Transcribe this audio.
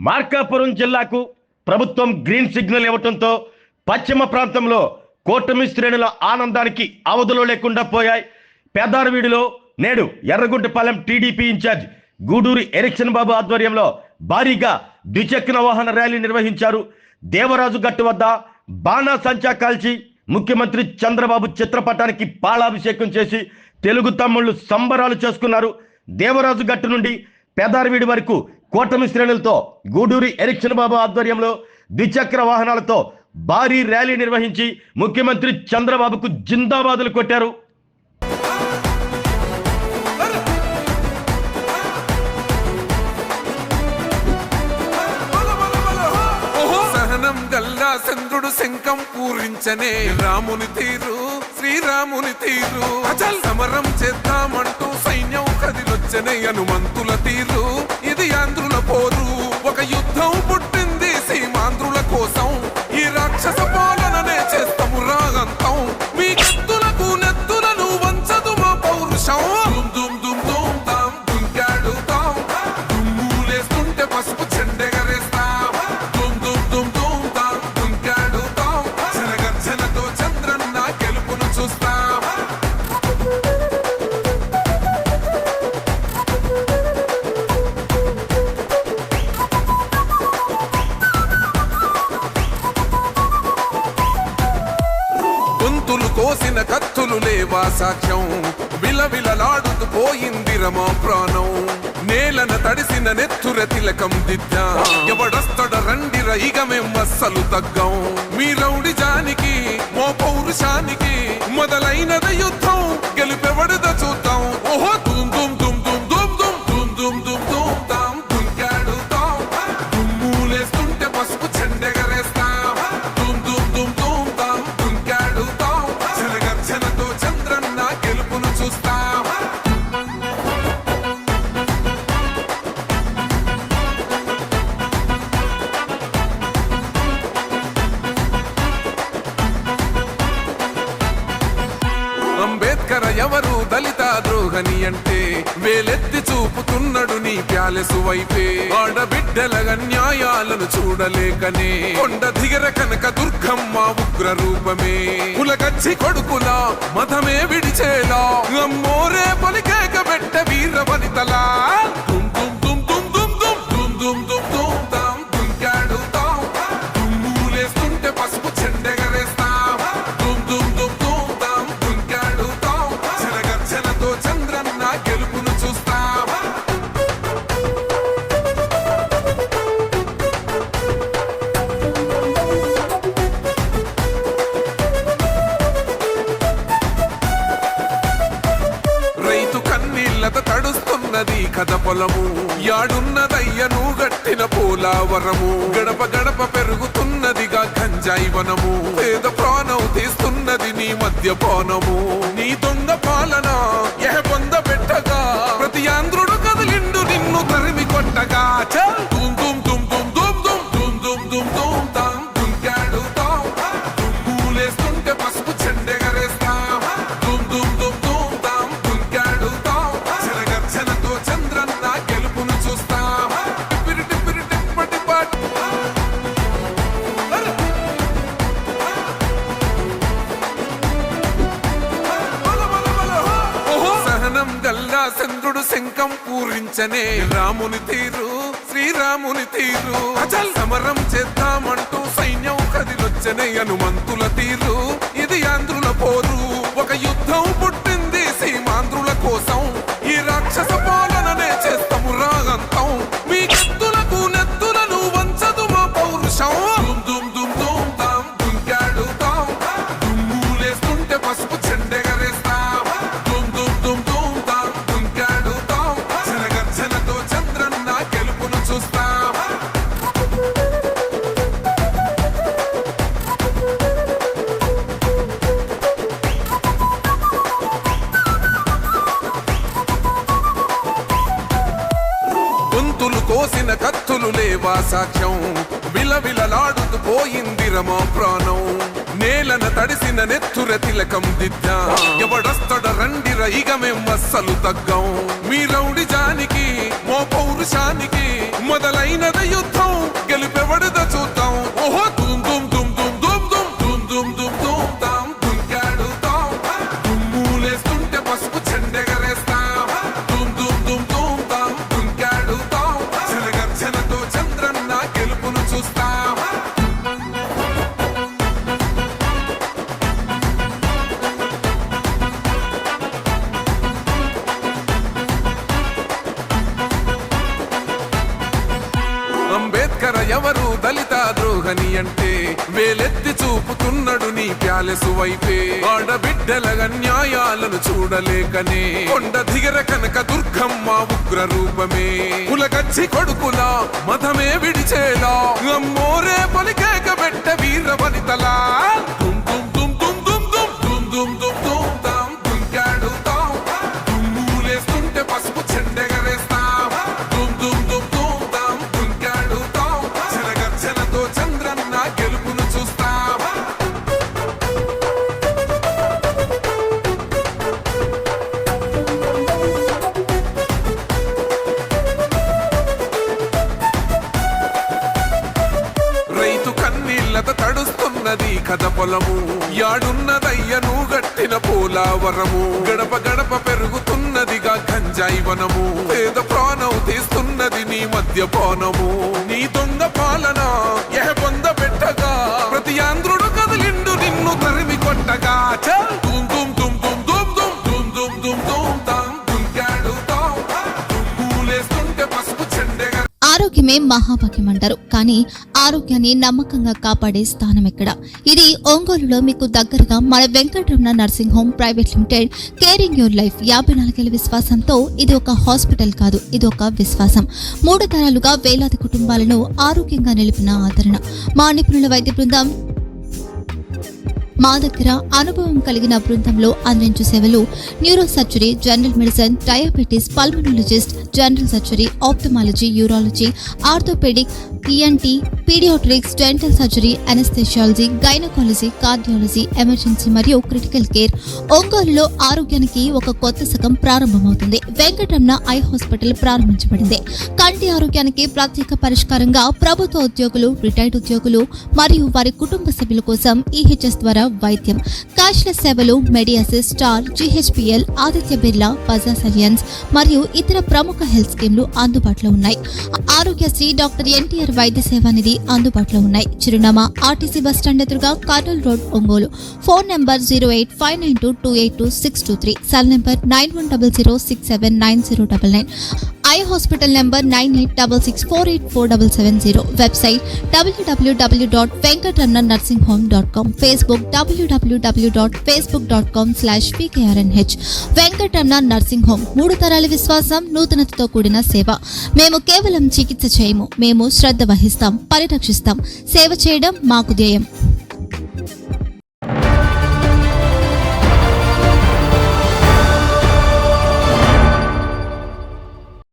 మార్కాపురం జిల్లాకు ప్రభుత్వం green signal ఇవ్వడంతో పశ్చిమ ప్రాంతంలో కూటమి శ్రేణుల ఆనందానికి అవధులు లేకుండా పోయాయి. పెద్దారవీడిలో నేడు Erraguntapalem TDP incharge Guduri Erickson Babu ఆధ్వర్యంలో భారీగా ద్విచక్ర వాహన ర్యాలీ నిర్వహించారు. దేవరాజు గట్టు వద్ద బాణాసంచా కాల్చి ముఖ్యమంత్రి చంద్రబాబు చిత్రపటానికి పాలాభిషేకం చేసి తెలుగు తమ్ముళ్లు సంబరాలు చేసుకున్నారు. దేవరాజు గట్టు నుండి పెద్దారవీడి వరకు కూటమి శ్రేణులతో గూడూరి ఎరిక్సన్ బాబు ఆధ్వర్యంలో ద్విచక్ర వాహనాలతో భారీ ర్యాలీ నిర్వహించి ముఖ్యమంత్రి చంద్రబాబుకు జిందాబాదులు కొట్టారు. చంద్రుడు శంఖం పూరించనే రాముని తీరు శ్రీరాముని తీరు అచల్ సమరం చేద్దామంటూ సైన్యం కదిలొచ్చనే హనుమంతుల తీరు ఇది ఆంధ్రుల పోరు ఒక యుద్ధం పుట్టింది సీమాంధ్రుల కోసం ఈ రాక్షస పాలననే చేస్తాము రాగంతం మీ కత్తులకు నెత్తులను వంచదు మా పౌరుషం దుమ్ దుమ్ దుమ్ తాం దుంకాడుతాం దుమ్ములేస్తుంటే పసుపు చెండెగరేస్తాం దుమ్ దుమ్ దుమ్ దుమ్ తాం దుంకాడుతాం జనగర్జనతో చంద్రన్న గెలుపును చూస్తాం. గొంతులు కోసిన కత్తులు లేవా సాక్ష్యం విలవిలలాడుతూ పోయింది రమా ప్రాణం నేలన తడిసిన నెత్తుర తిలకం దిద్దా ఎవడొస్తడ రండిర ఇక మేం అస్సలు తగ్గం మీ రౌడి జానికి మో పౌరుషానికి మొదలైనద యుద్ధం గెలుపెవడద చూద్దాం ఓహో దుమ్ దుమ్ దుమ్ దుమ్ దుమ్ దుమ్ దుమ్ దుమ్ దుమ్ దుమ్ తాం దుంకాడుతాం దుమ్ములేస్తుంటే పసుపు చెండెగరేస్తాం దుమ్ దుమ్ దుమ్ దుమ్ తాం దుంకాడుతాం జనగర్జనతో చంద్రన్న గెలుపును చూస్తాం. అంబేద్కర్ ఎవరు దళిత ద్రోహని అంటే వేలెత్తి చూపుతున్నాడు నీ ప్యాలెసు వైపే ఆడబిడ్డల న్యాయాలను చూడలేకనే కొండ దిగర కనక దుర్గమ్మ ఉగ్ర రూపమే కులగచ్చి కొడుకులా మతమే విడిచేలా అమ్మోరే పలికేక పెట్ట వీర వనితలా దుమ్ దుమ్ దుమ్ దుమ్ దుమ్ దుమ్ దుమ్ దుమ్ దుమ్ దుమ్ తాం దుంకాడుతాం దుమ్ములేస్తుంటే పసుపు చెండెగరేస్తాం దుమ్ దుమ్ దుమ్ దుమ్ తాం దుంకాడుతాం జనగర్జనతో చంద్రన్న గెలుపును చూస్తాం. రైతు కన్నీళ్లతో తడుస్తున్నది కథ పొలము యాడున్నదయ్యను గట్టిన పోలావరము గడప గడప పెరుగుతున్నదిగా గంజాయి వనము పేద ప్రాణం తీస్తున్నది నీ మద్యపానము నీ దొంగ పాలన ఎహ పొంద పెట్టగా ప్రతి ఆంధ్రుడు కదిలిండు నిన్ను తరిమి కొట్టగా చల్ దుమ్ దుమ్ దుమ్ దుమ్ దుమ్ దుమ్ దుమ్ దుమ్ దుమ్ దుమ్ తాం దుంకాడుతాం దుమ్ములేస్తుంటే పసుపు చెండెగరేస్తాం దుమ్ దుమ్ దుమ్ దుమ్ తాం దుంకాడుతాం జనగర్జనతో చంద్రన్న గెలుపును చూస్తాం. టిప్పిరి టిప్పిరి టిప్పటి పాటు సహనం గల్లా చంద్రుడు శంఖం పూరించనే రాముని తీరు శ్రీరాముని తీరు అచల్ సమరం చేద్దామంటూ సైన్యం కదిలొచ్చనే హనుమంతుల తీరు ఇది ఆంధ్రుల పోరు ఒక యుద్ధం పుట్టింది సీమాంధ్రుల కోసం ఈ రాక్షస పాలననే చేస్తాము రాగంతం మీ కత్తులకు నెత్తులను వంచదు మా పౌరుషం దుమ్ దుమ్ దుమ్ దుమ్ తాం దుంకాడుతాం దుమ్ములేస్తుంటే పసుపు చెండెగరేస్తాం దుమ్ దుమ్ దుమ్ దుమ్ తాం దుంకాడుతాం జనగర్జనతో చంద్రన్న గెలుపును చూస్తాం. గొంతులు కోసిన కత్తులు లేవా సాక్ష్యం విలవిలలాడుతూ పోయింది రమా ప్రాణం నేలన తడిసిన నెత్తుర తిలకం దిద్దా ఎవడొస్తడ రండిర ఇక మేం అస్సలు తగ్గం మీ రౌడి జానికి మో పౌరుషానికి మొదలైనద యుద్ధం అంబేద్కర్ ఎవరు దళిత ద్రోహని అంటే వేలెత్తి చూపుతున్నాడు నీ ప్యాలెసు వైపే. ఆడబిడ్డల న్యాయాలను చూడలేకనే కొండ దిగర కనక దుర్గమ్మ ఉగ్ర రూపమే. కులగచ్చి కొడుకులా మతమే విడిచేలా అమ్మోరే పలికేక పెట్ట వీర వనితలా. దుమ్ దుమ్ దుమ్ దుమ్ దుమ్ దుమ్ దుమ్ దుమ్ దుమ్ దుమ్ తాం దుంకాడుతాం. దుమ్ములేస్తుంటే పసుపు చెండెగరేస్తాం. దుమ్ దుమ్ దుమ్ దుమ్ తాం దుంకాడుతాం. జనగర్జనతో చంద్రన్న గెలుపును చూస్తాం. రైతు కన్నీళ్లత తడుస్తున్నది కథ పొలము. యాడున్నదయ్యను గట్టిన పోలావరము. గడప గడప పెరుగుతున్నదిగా గంజాయి వనము. పేద ప్రాణం తీస్తున్నది నీ మద్యపానము. నీ దొంగ పాలన ఎహ పొంద పెట్టగా ప్రతి ఆంధ్రుడు కదిలిండు నిన్ను తరిమి కొట్టగా. చల్ దుమ్ దుమ్ దుమ్ దుమ్ దుమ్ దుమ్ దుమ్ దుమ్ దుమ్ దుమ్ తాం దుంకాడుతాం. దుమ్ములేస్తుంటే పసుపు చెండెగా. ఆరోగ్యమే మహాభాగ్యం అంటారు, కానీ ఆరోగ్యాన్ని నమ్మకంగా కాపాడే స్థానం ఎక్కడ? ఇది ఒంగోలులో మీకు దగ్గరగా మన Venkataramana nursing home private limited. Caring your life 54 ఏళ్ల విశ్వాసంతో ఇది ఒక హాస్పిటల్ కాదు, ఇది ఒక విశ్వాసం. 3 తరాలుగా వేలాది కుటుంబాలను ఆరోగ్యంగా నిలిపిన ఆదరణ. మా నిపుణుల వైద్య బృందం మా దగ్గర అనుభవం కలిగిన బృందంలో అందించే సేవలు neuro surgery, general medicine, diabetes, pulmonologist, general surgery, ophthalmology, urology, orthopaedic, ENT, paediatrics, dental surgery, anaesthesiology, gynaecology, cardiology, emergency మరియు క్రిటికల్ కేర్. ఒంగోలులో ఆరోగ్యానికి ఒక కొత్త శకం ప్రారంభమవుతుంది. వెంకటరమణ ఐ హాస్పిటల్ ప్రారంభించబడింది. కంటి ఆరోగ్యానికి ప్రత్యేక పరిష్కారంగా ప్రభుత్వ ఉద్యోగులు, రిటైర్డ్ ఉద్యోగులు మరియు వారి కుటుంబ సభ్యుల కోసం EHS ద్వారా వైద్యం. క్యాష్లెస్ సేవలు Mediassist, Star, GHPL, Aditya Birla, Bajaj Allianz మరియు ఇతర ప్రముఖ హెల్త్ స్కీమ్లు అందుబాటులో ఉన్నాయి. ఆరోగ్యశ్రీ, డాక్టర్ NTR వైద్య సేవా నిధి అందుబాటులో ఉన్నాయి. చిరునామా RTC బస్టాండ్ ఎదురుగా, Kurnool road, Ongole. Phone number 08592282623. Cell number 9100679099. Eye hospital number 9866484770. Website www.venkatramanarsinghome.com. Facebook www.facebook.com/pkrnh. Venkataramana nursing home, 3 తరాల విశ్వాసం, నూతనతతో కూడిన సేవ. మేము కేవలం చికిత్స చేయము, మేము శ్రద్ధ వహిస్తాం, పరిరక్షిస్తాం. సేవ చేయడం మాకు ధ్యేయం.